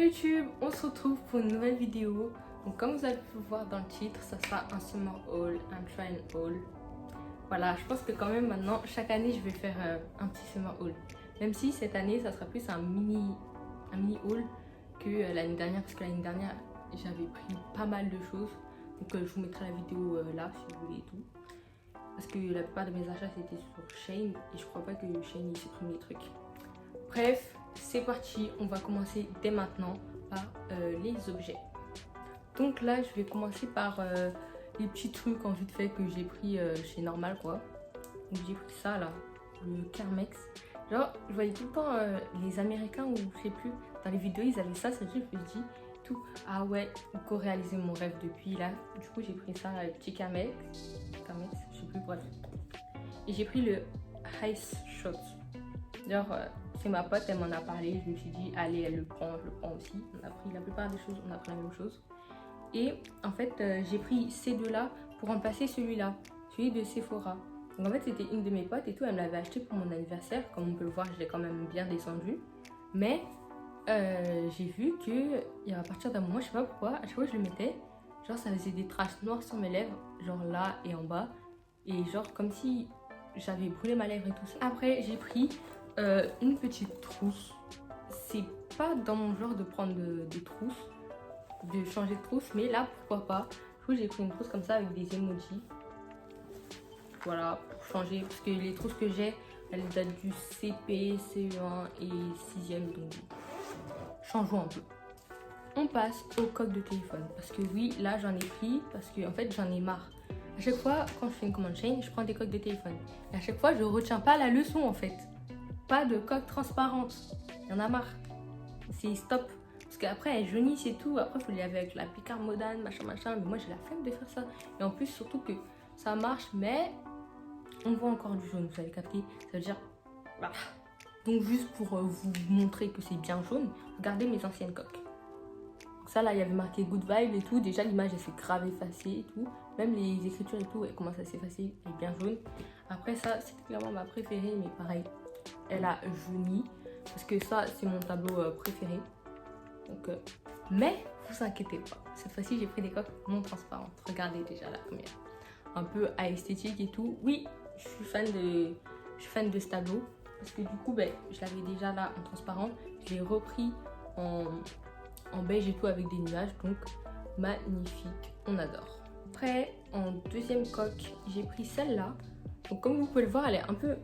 YouTube, on se retrouve pour une nouvelle vidéo. Donc comme vous avez pu le voir dans le titre, ça sera un summer haul, un try and haul. Voilà, je pense que quand même maintenant, chaque année, je vais faire un petit summer haul. Même si cette année, ça sera plus un mini haul que l'année dernière, parce que l'année dernière, j'avais pris pas mal de choses. Donc je vous mettrai la vidéo là, si vous voulez et tout. Parce que la plupart de mes achats, c'était sur Shein, et je crois pas que Shein il supprime les trucs. Bref, c'est parti, on va commencer dès maintenant par les objets. Donc là, je vais commencer par les petits trucs en vite fait que j'ai pris chez Normal quoi. Donc j'ai pris ça là, le Carmex. Genre, je voyais tout le temps les Américains ou je sais plus, dans les vidéos ils avaient ça, je me suis dit tout, ah ouais, co-réaliser mon rêve depuis là. Du coup j'ai pris ça, le petit Carmex, je sais plus bref. Et j'ai pris le Ice Shot. Genre, c'est ma pote, elle m'en a parlé, je me suis dit, allez, elle le prend, je le prends aussi. On a pris la plupart des choses, on a pris la même chose. Et en fait, j'ai pris ces deux-là pour remplacer celui-là, celui de Sephora. Donc en fait, c'était une de mes potes et tout, elle me l'avait acheté pour mon anniversaire. Comme on peut le voir, je l'ai quand même bien descendu. Mais j'ai vu que à partir d'un moment, je sais pas pourquoi, à chaque fois que je le mettais, genre ça faisait des traces noires sur mes lèvres, genre là et en bas. Et genre comme si j'avais brûlé ma lèvre et tout ça. Après, j'ai pris une petite trousse. C'est pas dans mon genre de prendre des trousses, de changer de trousse, mais là pourquoi pas. Du coup j'ai pris une trousse comme ça avec des emojis. Voilà, pour changer, parce que les trousses que j'ai, elles datent du CP, CE1 et 6e, donc changeons un peu. On passe au coque de téléphone, parce que oui, là j'en ai pris, parce que en fait j'en ai marre. À chaque fois, quand je fais une commande Shein, je prends des coques de téléphone. Et à chaque fois, je retiens pas la leçon en fait. Pas de coque transparente. Il y en a marre. C'est stop. Parce qu'après, elle jaunit, c'est tout. Après, il faut les laver avec la bicarbonate, machin. Mais moi, j'ai la flemme de faire ça. Et en plus, surtout que ça marche, mais on voit encore du jaune. Vous avez capté? Ça veut dire... Voilà. Donc, juste pour vous montrer que c'est bien jaune, regardez mes anciennes coques. Donc ça, là, il y avait marqué Good Vibe et tout. Déjà, l'image, elle s'est grave effacée et tout. Même les écritures et tout, elles commencent à s'effacer. Elle est bien jaune. Après, ça, c'est clairement ma préférée, mais pareil. Elle a jauni parce que ça c'est mon tableau préféré. Donc mais vous inquiétez pas, cette fois-ci j'ai pris des coques non transparentes. Regardez déjà la première, un peu à esthétique et tout. Oui, je suis fan de ce tableau parce que du coup je l'avais déjà là en transparent, je l'ai repris en beige et tout avec des nuages, donc magnifique, on adore. Après en deuxième coque j'ai pris celle-là. Donc comme vous pouvez le voir, elle est un peu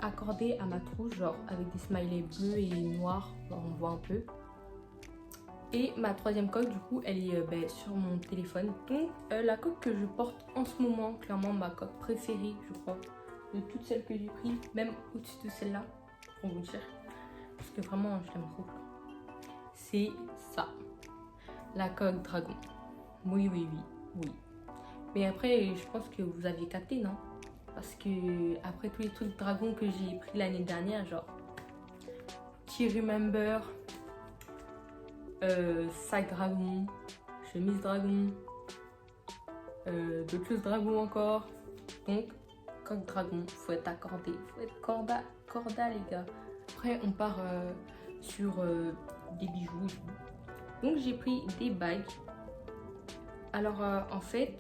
accordée à ma trousse, genre avec des smileys bleus et noirs, genre on voit un peu. Et ma troisième coque du coup elle est sur mon téléphone. Donc la coque que je porte en ce moment, clairement ma coque préférée je crois, de toutes celles que j'ai prises, même au-dessus de celle-là, pour vous dire, parce que vraiment je l'aime trop. C'est ça, la coque dragon. Oui. Mais après je pense que vous aviez capté, non? Parce que après tous les trucs dragon que j'ai pris l'année dernière, genre Key Remember, sac dragon, chemise dragon, d'autres choses dragon encore. Donc coque dragon, faut être accordé, faut être corda les gars. Après on part sur des bijoux. Donc j'ai pris des bagues. Alors en fait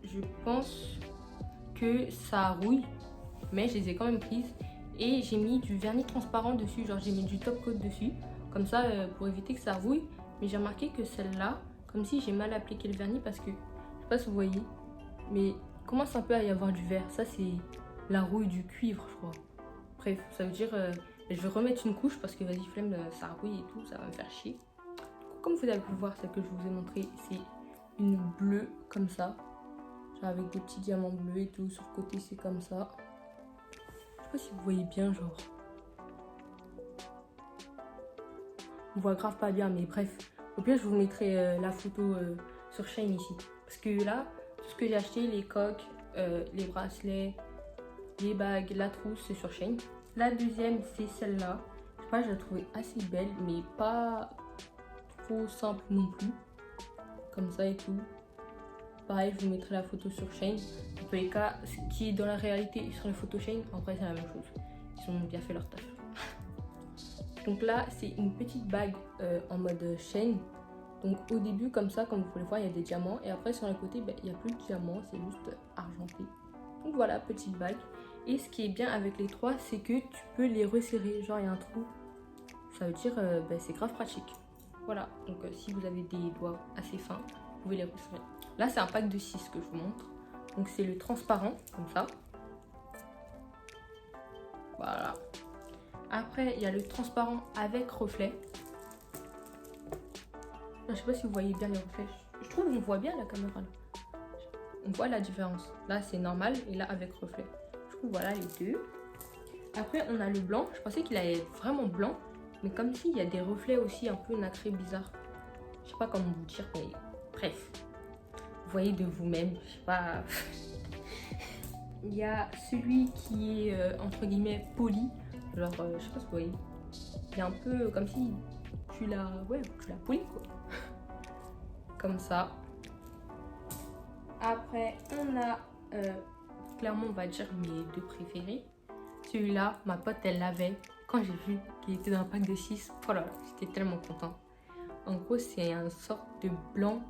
je pense que ça rouille, mais je les ai quand même prises et j'ai mis du vernis transparent dessus, genre j'ai mis du top coat dessus comme ça pour éviter que ça rouille. Mais j'ai remarqué que celle-là, comme si j'ai mal appliqué le vernis, parce que je sais pas si vous voyez, mais il commence un peu à y avoir du vert. Ça c'est la rouille du cuivre je crois. Bref, ça veut dire je vais remettre une couche parce que vas-y flemme, ça rouille et tout, ça va me faire chier. Comme vous avez pu voir, celle que je vous ai montré, c'est une bleue comme ça, avec des petits diamants bleus et tout. Sur le côté c'est comme ça. Je sais pas si vous voyez bien, genre on voit grave pas bien, mais bref, au pire je vous mettrai la photo sur Shein ici, parce que là tout ce que j'ai acheté, les coques, les bracelets, les bagues, la trousse, c'est sur Shein. La deuxième c'est celle-là, je sais pas, je la trouvais assez belle mais pas trop simple non plus, comme ça et tout. Pareil, je vous mettrai la photo sur Shein. Dans tous les cas, ce qui est dans la réalité et sur les photos Shein, en vrai c'est la même chose. Ils ont bien fait leur taf. Donc là, c'est une petite bague en mode chaîne. Donc au début, comme ça, comme vous pouvez le voir, il y a des diamants. Et après, sur le côté, il n'y a plus de diamants, c'est juste argenté. Donc voilà, petite bague. Et ce qui est bien avec les trois, c'est que tu peux les resserrer. Genre, il y a un trou. Ça veut dire c'est grave pratique. Voilà, donc si vous avez des doigts assez fins, vous pouvez les resserrer. Là, c'est un pack de 6 que je vous montre. Donc c'est le transparent, comme ça. Voilà. Après, il y a le transparent avec reflet. Je sais pas si vous voyez bien les reflets. Je trouve qu'on voit bien la caméra là. On voit la différence. Là, c'est normal et là, avec reflet. Du coup, voilà les deux. Après, on a le blanc. Je pensais qu'il allait être vraiment blanc. Mais comme s'il y a des reflets aussi un peu nacrés bizarres. Je sais pas comment vous dire, mais bref. Vous voyez de vous-même. Je sais pas. Il y a celui qui est entre guillemets poli. Genre, je sais pas si vous voyez. Il est un peu comme si tu l'as poli quoi. Comme ça. Après, on a clairement, on va dire mes deux préférés. Celui-là, ma pote, elle l'avait. Quand j'ai vu qu'il était dans un pack de 6, voilà, j'étais tellement content. En gros, c'est une sorte de blanc,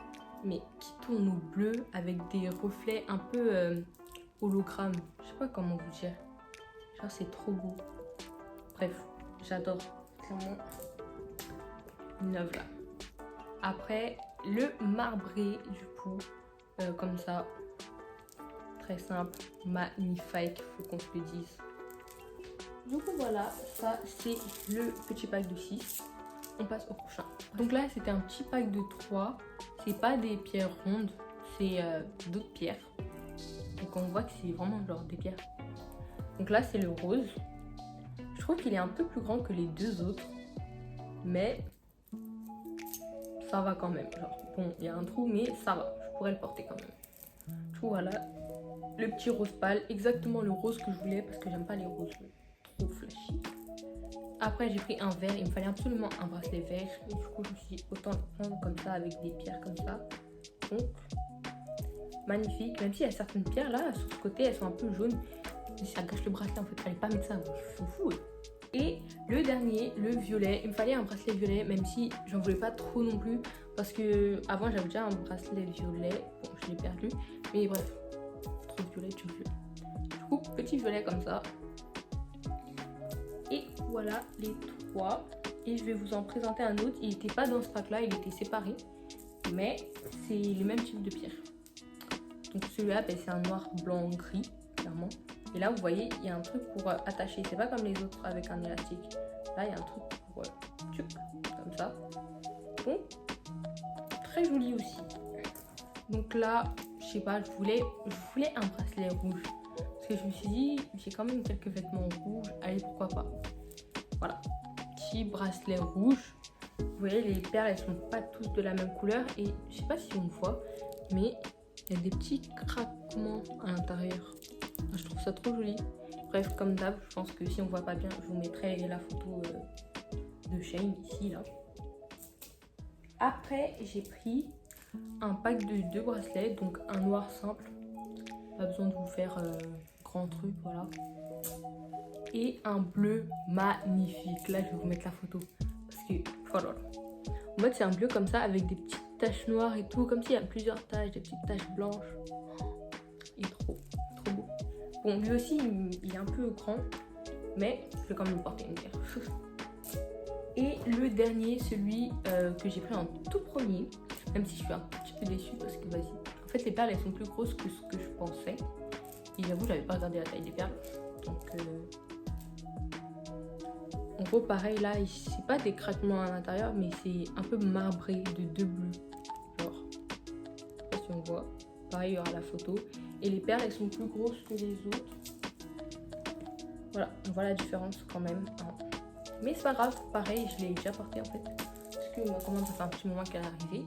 mais qui tourne au bleu avec des reflets un peu hologramme. Je sais pas comment vous dire. Genre, c'est trop beau. Bref, j'adore. Clairement, une œuvre là. Après, le marbré, du coup, comme ça. Très simple, magnifique, faut qu'on se le dise. Du coup, voilà, ça c'est le petit pack de 6. On passe au prochain. Donc là, c'était un petit pack de 3. C'est pas des pierres rondes, c'est d'autres pierres. Donc on voit que c'est vraiment genre des pierres. Donc là, c'est le rose. Je trouve qu'il est un peu plus grand que les deux autres. Mais ça va quand même. Genre, bon, il y a un trou, mais ça va. Je pourrais le porter quand même. Du coup, voilà. Le petit rose pâle, exactement le rose que je voulais parce que j'aime pas les roses trop flashy. Après, j'ai pris un vert. Il me fallait absolument un bracelet vert. Et du coup, je me suis dit autant le prendre comme ça avec des pierres comme ça. Donc, magnifique. Même s'il y a certaines pierres là, sur ce côté, elles sont un peu jaunes. Mais ça gâche le bracelet en fait. Fallait pas mettre ça. Je suis fou. Et le dernier, le violet. Il me fallait un bracelet violet, même si j'en voulais pas trop non plus. Parce que avant, j'avais déjà un bracelet violet. Bon, je l'ai perdu. Mais bref. Violet, du violet. Du coup, petit violet comme ça. Et voilà les trois. Et je vais vous en présenter un autre. Il n'était pas dans ce pack là, il était séparé. Mais c'est le même type de pierre. Donc celui-là, ben, c'est un noir, blanc, gris, clairement. Et là, vous voyez, il y a un truc pour attacher. C'est pas comme les autres avec un élastique. Là, il y a un truc pour comme ça. Bon, très joli aussi. Donc là, je sais pas, je voulais un bracelet rouge. Parce que je me suis dit, j'ai quand même quelques vêtements rouges. Allez, pourquoi pas. Voilà. Petit bracelet rouge. Vous voyez, les perles, elles sont pas toutes de la même couleur. Et je sais pas si on voit, mais il y a des petits craquements à l'intérieur. Je trouve ça trop joli. Bref, comme d'hab, je pense que si on voit pas bien, je vous mettrai la photo de Shane ici, là. Après, j'ai pris un pack de 2 bracelets, donc un noir simple, pas besoin de vous faire grand truc, voilà, et un bleu magnifique. Là je vais vous mettre la photo parce que voilà, en fait c'est un bleu comme ça avec des petites taches noires et tout, comme s'il y a plusieurs taches, des petites taches blanches. Il est trop beau. Bon, lui aussi il est un peu grand, mais je vais quand même le porter, une dire. Et le dernier, celui que j'ai pris en tout premier, même si je suis un petit peu déçue parce que vas-y. En fait, les perles, elles sont plus grosses que ce que je pensais. Et j'avoue, j'avais pas regardé la taille des perles. Donc, en gros, pareil, là, c'est pas des craquements à l'intérieur, mais c'est un peu marbré de 2 bleus. Genre, je sais pas si on voit. Pareil, il y aura la photo. Et les perles, elles sont plus grosses que les autres. Voilà, on voit la différence quand même. Mais c'est pas grave, pareil, je l'ai déjà porté en fait. Parce que ma commande, ça fait un petit moment qu'elle est arrivée.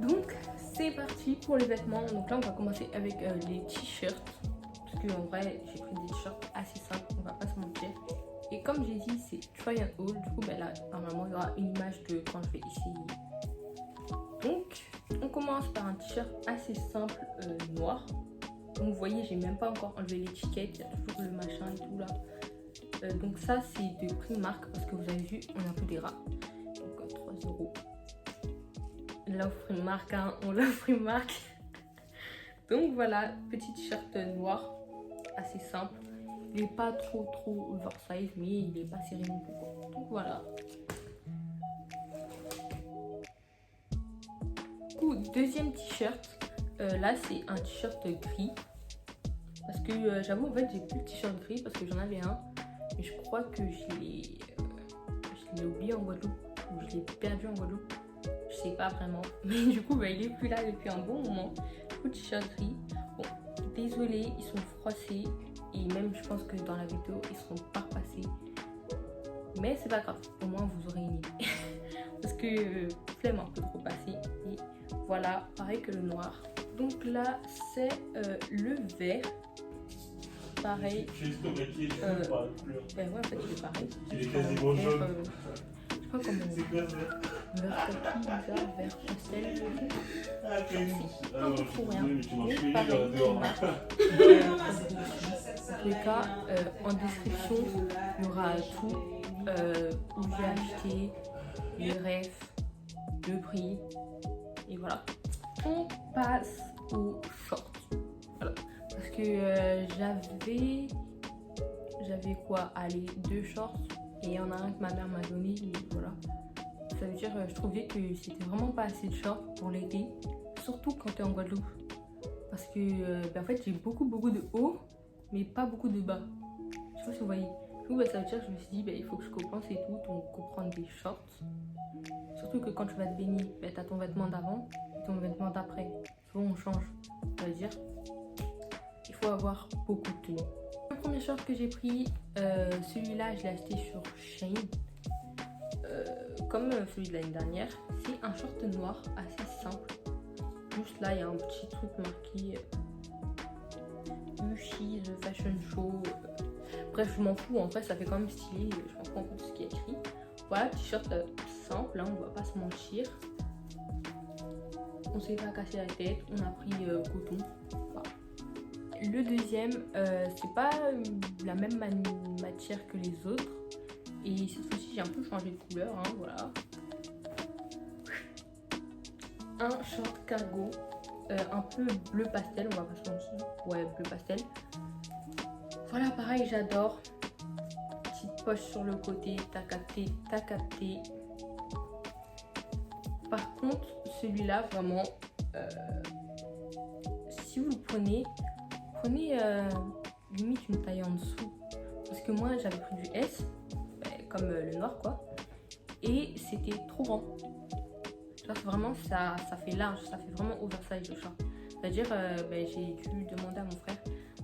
Donc, c'est parti pour les vêtements. Donc là, on va commencer avec les t-shirts. Parce que en vrai, j'ai pris des t-shirts assez simples, on va pas se mentir. Et comme j'ai dit, c'est try and hold. Du coup, ben là, normalement, il y aura une image de quand je vais essayer. Donc, on commence par un t-shirt assez simple, noir. Donc, vous voyez, j'ai même pas encore enlevé l'étiquette. Il y a toujours le machin et tout là. Donc ça c'est de Primark parce que vous avez vu on a un peu des rats. Donc 3 €. Love Primark, hein, on love Primark. Donc voilà, petit t-shirt noir, assez simple. Il n'est pas trop oversize, mais il n'est pas serré non plus. Donc voilà. Du coup, deuxième t-shirt. Là c'est un t-shirt gris. Parce que j'avoue en fait j'ai plus le t-shirt gris parce que j'en avais un. Mais je crois que je l'ai oublié en Guadeloupe. Ou je l'ai perdu en Guadeloupe. Je sais pas vraiment. Mais du coup bah, il est plus là depuis un bon moment. Du coup t-shirt gris. Bon, désolé, ils sont froissés. Et même je pense que dans la vidéo ils seront pas repassés. Mais c'est pas grave, au moins vous aurez une idée. Parce que flemme un peu trop passé. Et voilà, pareil que le noir. Donc là c'est le vert. Pareil. Ben ouais, en fait il est pareil. Il est quasiment jaune. Je sais pas comment. C'est quoi ça? Vert kaki, bizarre, vert pastel. Ah, Un peu pour rien. mais tu manges Mais pareil, dehors. En tous les cas, en description, il y aura tout. Où j'ai acheté, les refs, le prix. Et voilà. On passe aux shorts. Voilà. Parce que j'avais quoi? Allez, 2 shorts. Et il y en a un que ma mère m'a donné. Et voilà. Ça veut dire je trouvais que c'était vraiment pas assez de shorts pour l'été. Surtout quand tu es en Guadeloupe. Parce que en fait j'ai beaucoup de haut. Mais pas beaucoup de bas. Je sais pas si vous voyez. Du coup, ça veut dire que je me suis dit il faut que je compense et tout. Donc prendre des shorts. Surtout que quand tu vas te baigner, tu as ton vêtement d'avant et ton vêtement d'après. Souvent on change. Ça veut dire il faut avoir beaucoup de tenues. Le premier short que j'ai pris, celui-là je l'ai acheté sur Shein. Comme celui de l'année dernière. C'est un short noir assez simple. Juste là il y a un petit truc marqué Uchi, The Fashion Show. Bref, je m'en fous, en vrai ça fait quand même stylé, je m'en fous un peu de ce qui est écrit. Voilà, t-shirt simple, hein, on va pas se mentir. On s'est pas cassé la tête, on a pris coton. Voilà. Le deuxième, c'est pas la même matière que les autres. Et cette fois-ci j'ai un peu changé de couleur, hein, voilà. Un short cargo, un peu bleu pastel, on va pas se mentir. Ouais, bleu pastel. Voilà, pareil, j'adore. Petite poche sur le côté, t'as capté. Par contre, celui-là, vraiment, si vous le prenez limite une taille en dessous. Parce que moi, j'avais pris du S, comme le noir, quoi. Et c'était trop grand. Genre, vraiment, ça fait large, ça fait vraiment oversize le short. C'est-à-dire, j'ai dû demander à mon frère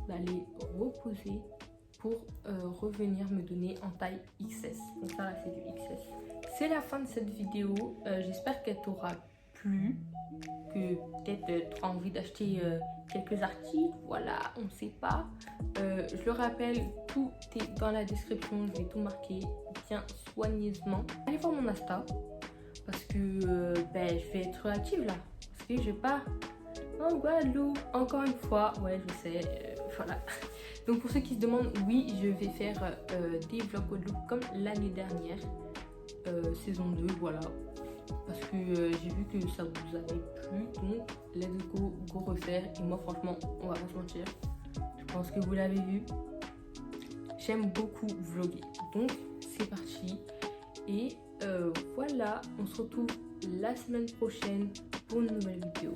d'aller reposer pour revenir me donner en taille XS. Donc ça là c'est du XS. C'est la fin de cette vidéo. J'espère qu'elle t'aura plu, que peut-être tu as envie d'acheter quelques articles. Voilà, on ne sait pas. Je le rappelle, tout est dans la description. Je vais tout marquer bien soigneusement. Allez voir mon Insta parce que je vais être active là. Parce que je vais pas en Guadeloupe, encore une fois, ouais je sais, voilà. Donc pour ceux qui se demandent, oui je vais faire des vlogs Guadeloupe comme l'année dernière, saison 2, voilà. Parce que j'ai vu que ça vous avait plu, donc let's go refaire. Et moi franchement, on va pas se mentir, je pense que vous l'avez vu, j'aime beaucoup vlogger. Donc c'est parti, et voilà, on se retrouve la semaine prochaine pour une nouvelle vidéo.